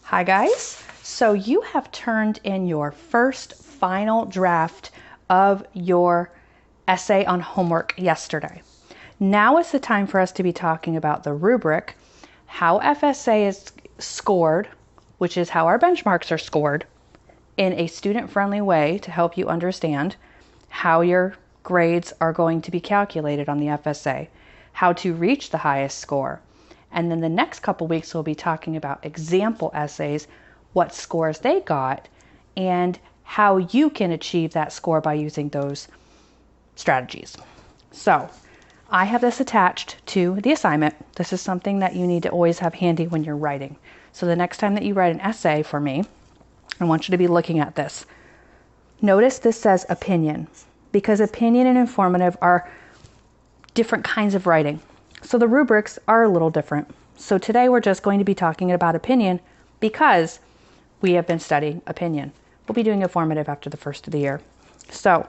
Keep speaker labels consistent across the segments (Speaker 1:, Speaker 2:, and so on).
Speaker 1: Hi guys, so you have turned in your first final draft of your essay on homework yesterday. Now is the time for us to be talking about the rubric, how FSA is scored, which is how our benchmarks are scored, in a student-friendly way to help you understand how your grades are going to be calculated on the FSA, how to reach the highest score. And then the next couple weeks, we'll be talking about example essays, what scores they got, and how you can achieve that score by using those strategies. So I have this attached to the assignment. This is something that you need to always have handy when you're writing. So the next time that you write an essay for me, I want you to be looking at this. Notice this says opinion, because opinion and informative are different kinds of writing. So the rubrics are a little different. So today we're just going to be talking about opinion because we have been studying opinion. We'll be doing informative after the first of the year. So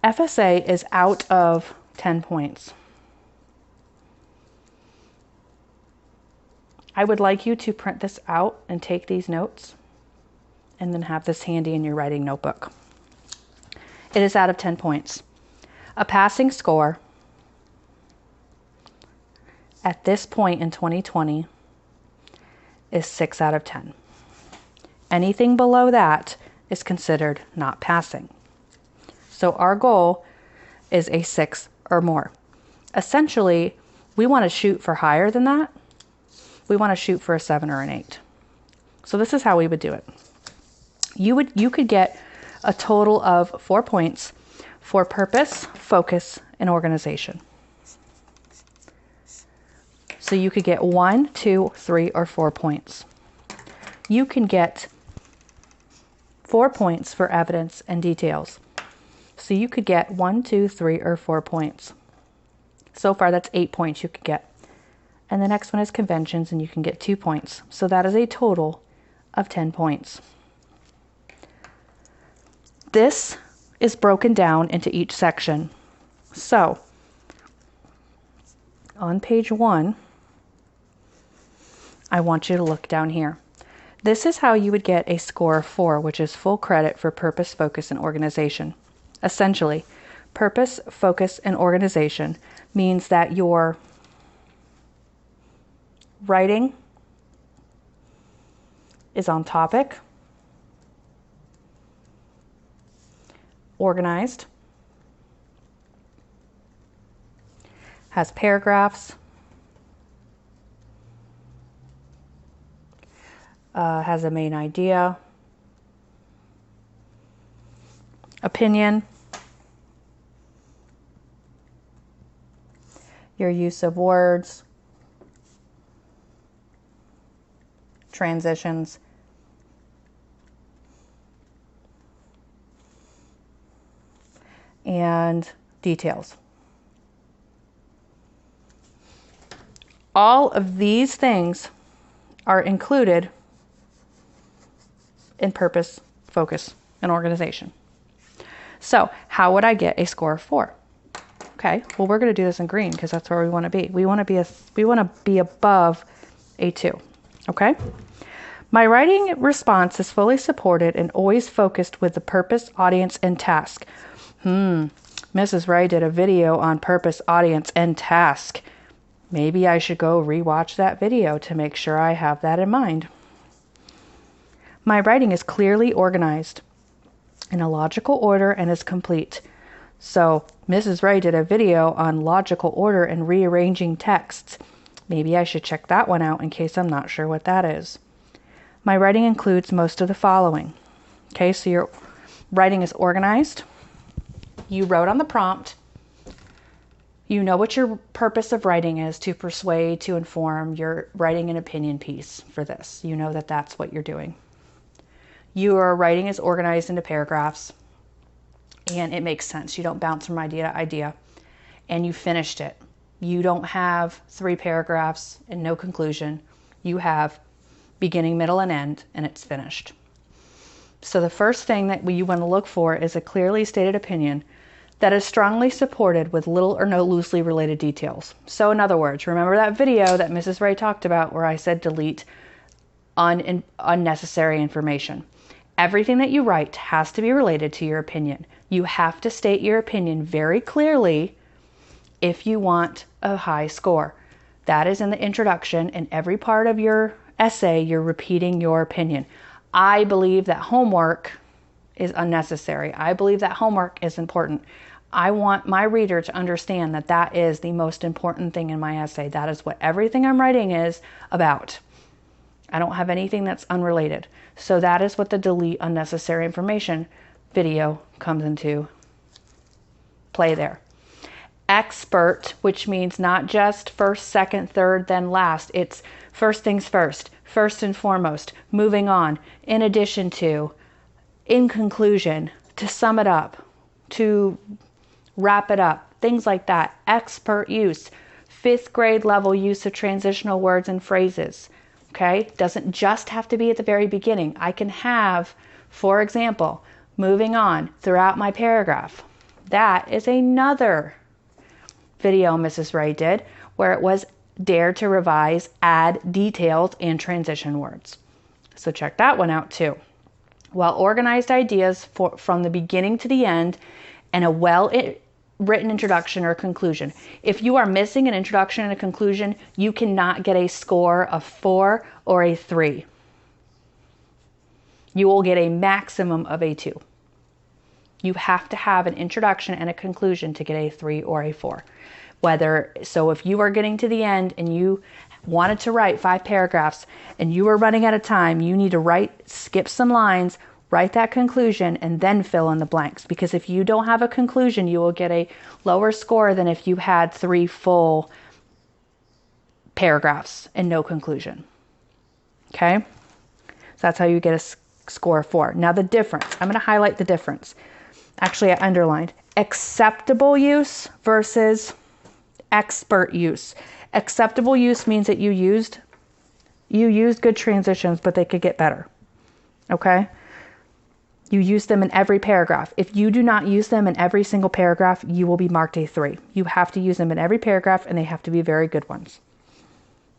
Speaker 1: FSA is out of 10 points. I would like you to print this out and take these notes and then have this handy in your writing notebook. It is out of 10 points. A passing score at this point in 2020 is 6 out of 10. Anything below that is considered not passing. So our goal is a 6 or more. Essentially, we want to shoot for higher than that. We want to shoot for a 7 or an 8. So this is how we would do it. You could get a total of 4 points for purpose, focus, and organization. So you could get 1, 2, 3, or 4 points. You can get 4 points for evidence and details. So you could get 1, 2, 3, or 4 points. So far, that's 8 points you could get. And the next one is conventions, and you can get 2 points. So that is a total of 10 points. This is broken down into each section. So on page 1, I want you to look down here. This is how you would get a score of 4, which is full credit for purpose, focus, and organization. Essentially, purpose, focus, and organization means that your writing is on topic, organized, has paragraphs, has a main idea, opinion, your use of words, transitions, and details. All of these things are included in purpose, focus, and organization. So how would I get a score of 4? Okay, well, we're going to do this in green because that's where we want to be. We want to be above a 2. Okay? My writing response is fully supported and always focused with the purpose, audience, and task. Mrs. Ray did a video on purpose, audience, and task. Maybe I should go rewatch that video to make sure I have that in mind. My writing is clearly organized in a logical order and is complete. So Mrs. Ray did a video on logical order and rearranging texts. Maybe I should check that one out in case I'm not sure what that is. My writing includes most of the following. Okay, so your writing is organized. You wrote on the prompt. You know what your purpose of writing is, to persuade, to inform. You're writing an opinion piece for this. You know that that's what you're doing. Your writing is organized into paragraphs, and it makes sense. You don't bounce from idea to idea, and you finished it. You don't have 3 paragraphs and no conclusion. You have beginning, middle, and end, and it's finished. So the first thing that you want to look for is a clearly stated opinion that is strongly supported with little or no loosely related details. So in other words, remember that video that Mrs. Ray talked about where I said delete unnecessary information. Everything that you write has to be related to your opinion. You have to state your opinion very clearly if you want a high score. That is in the introduction. In every part of your essay, you're repeating your opinion. I believe that homework is unnecessary. I believe that homework is important. I want my reader to understand that that is the most important thing in my essay. That is what everything I'm writing is about. I don't have anything that's unrelated. So that is what the delete unnecessary information video comes into play there. Expert, which means not just first, second, third, then last. It's first things first, first and foremost, moving on, in addition to, in conclusion, to sum it up, to wrap it up, things like that. Expert use, 5th grade level use of transitional words and phrases. Okay, doesn't just have to be at the very beginning. I can have, for example, moving on throughout my paragraph. That is another video Mrs. Ray did where it was dare to revise, add details and transition words. So check that one out too. Well organized ideas from the beginning to the end and a written introduction or conclusion. If you are missing an introduction and a conclusion, you cannot get a score of 4 or a 3. You will get a maximum of a 2. You have to have an introduction and a conclusion to get a 3 or a 4. So if you are getting to the end and you wanted to write 5 paragraphs and you are running out of time, you need to skip some lines, write that conclusion, and then fill in the blanks. Because if you don't have a conclusion, you will get a lower score than if you had 3 full paragraphs and no conclusion. Okay? So that's how you get a score of 4. Now the difference. I'm going to highlight the difference. Actually, I underlined. Acceptable use versus expert use. Acceptable use means that you used good transitions, but they could get better. Okay? You use them in every paragraph. If you do not use them in every single paragraph, you will be marked a 3. You have to use them in every paragraph, and they have to be very good ones.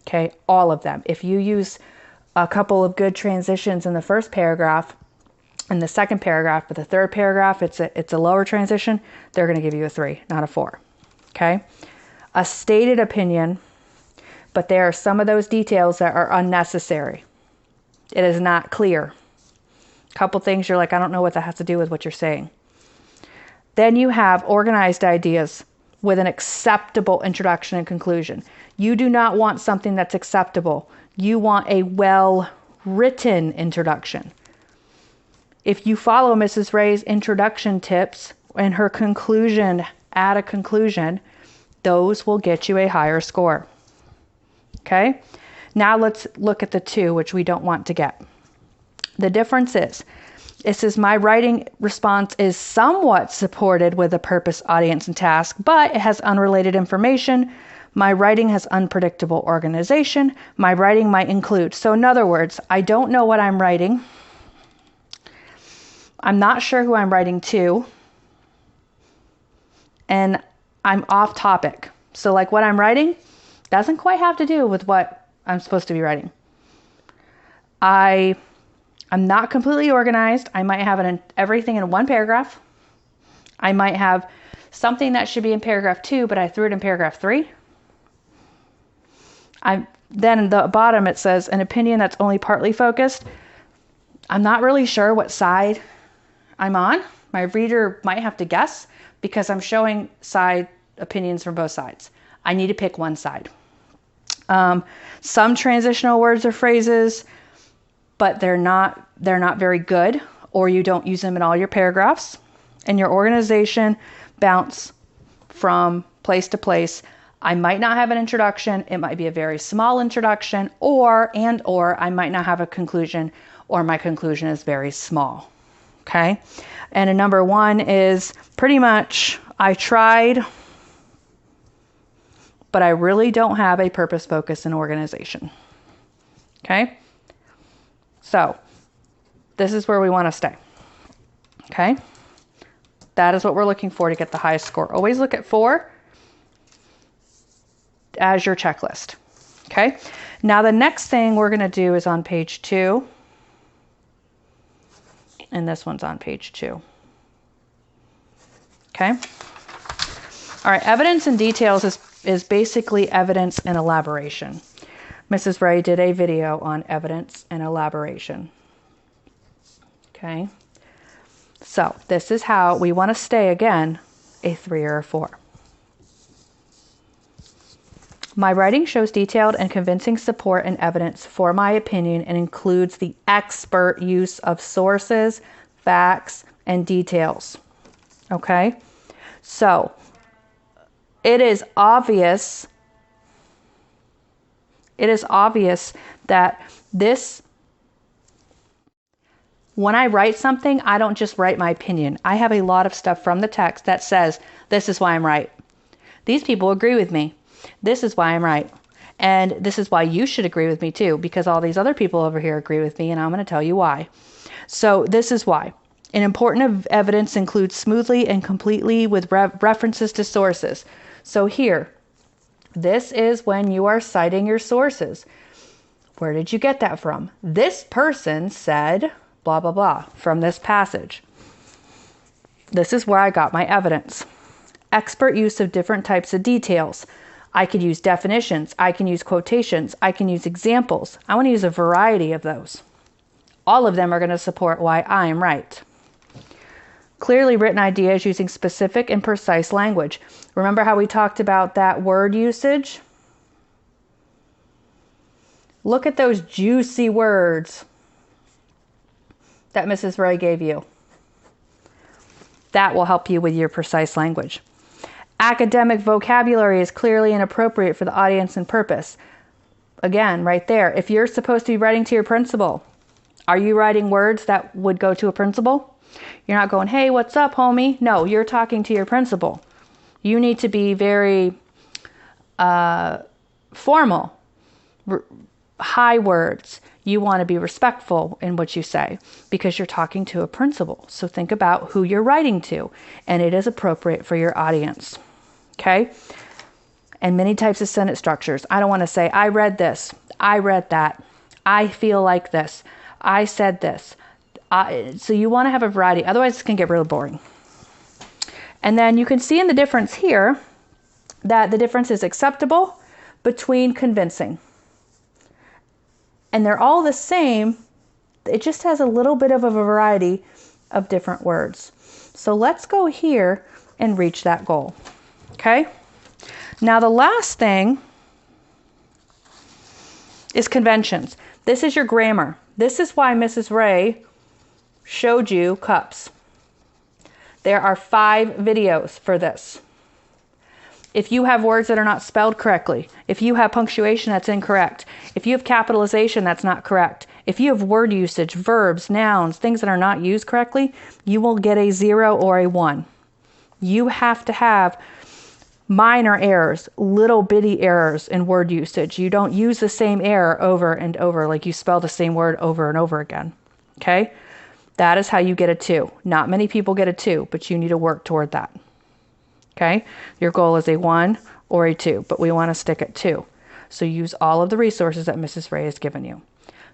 Speaker 1: Okay? All of them. If you use a couple of good transitions in the first paragraph, in the second paragraph, but the third paragraph, it's a lower transition, they're going to give you a 3, not a 4. Okay? A stated opinion, but there are some of those details that are unnecessary. It is not clear. Couple things you're like, I don't know what that has to do with what you're saying. Then you have organized ideas with an acceptable introduction and conclusion. You do not want something that's acceptable. You want a well-written introduction. If you follow Mrs. Ray's introduction tips and her conclusion, add a conclusion, those will get you a higher score. Okay? Now let's look at the 2, which we don't want to get. The difference is, it says my writing response is somewhat supported with a purpose, audience, and task, but it has unrelated information. My writing has unpredictable organization. My writing might include. So in other words, I don't know what I'm writing. I'm not sure who I'm writing to. And I'm off topic. So like what I'm writing doesn't quite have to do with what I'm supposed to be writing. I'm not completely organized. I might have everything in one paragraph. I might have something that should be in paragraph 2, but I threw it in paragraph 3. Then at the bottom it says an opinion that's only partly focused. I'm not really sure what side I'm on. My reader might have to guess because I'm showing side opinions from both sides. I need to pick one side. Some transitional words or phrases, but they're not very good, or you don't use them in all your paragraphs, and your organization bounce from place to place. I might not have an introduction. It might be a very small introduction, or I might not have a conclusion, or my conclusion is very small. Okay? And a number 1 is pretty much I tried, but I really don't have a purpose, focus, and organization. Okay? So, this is where we want to stay. Okay? That is what we're looking for to get the highest score. Always look at 4 as your checklist. Okay, now the next thing we're going to do is on page 2. And this one's on page 2. Okay. All right, evidence and details is basically evidence and elaboration. Mrs. Ray did a video on evidence and elaboration. Okay. So this is how we want to stay, again, a 3 or a 4. My writing shows detailed and convincing support and evidence for my opinion and includes the expert use of sources, facts, and details. Okay? So, it is obvious that when I write something, I don't just write my opinion. I have a lot of stuff from the text that says, this is why I'm right. These people agree with me. This is why I'm right. And this is why you should agree with me too, because all these other people over here agree with me, and I'm going to tell you why. So this is why. An important evidence includes smoothly and completely with references to sources. So here, this is when you are citing your sources. Where did you get that from? This person said blah, blah, blah from this passage. This is where I got my evidence. Expert use of different types of details. I could use definitions. I can use quotations. I can use examples. I want to use a variety of those. All of them are going to support why I am right. Clearly written ideas using specific and precise language. Remember how we talked about that word usage? Look at those juicy words that Mrs. Ray gave you. That will help you with your precise language. Academic vocabulary is clearly and appropriate for the audience and purpose. Again, right there. If you're supposed to be writing to your principal, are you writing words that would go to a principal? You're not going, hey, what's up, homie? No, you're talking to your principal. You need to be very formal, high words. You want to be respectful in what you say because you're talking to a principal. So think about who you're writing to, and it is appropriate for your audience. Okay? And many types of sentence structures. I don't want to say, I read this. I read that. I feel like this. I said this. So you want to have a variety. Otherwise, it can get really boring. And then you can see in the difference here that the difference is acceptable between convincing. And they're all the same. It just has a little bit of a variety of different words. So let's go here and reach that goal. Okay? Now the last thing is conventions. This is your grammar. This is why Mrs. Ray showed you cups. There are 5 videos for this. If you have words that are not spelled correctly, if you have punctuation that's incorrect, if you have capitalization that's not correct, if you have word usage, verbs, nouns, things that are not used correctly, you will get a 0 or a 1. You have to have minor errors, little bitty errors in word usage. You don't use the same error over and over, like you spell the same word over and over again. Okay? That is how you get a 2. Not many people get a 2, but you need to work toward that. Okay? Your goal is a 1 or a 2, but we want to stick at 2. So use all of the resources that Mrs. Ray has given you.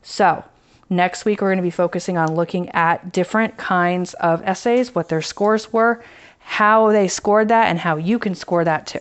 Speaker 1: So next week, we're going to be focusing on looking at different kinds of essays, what their scores were, how they scored that, and how you can score that too.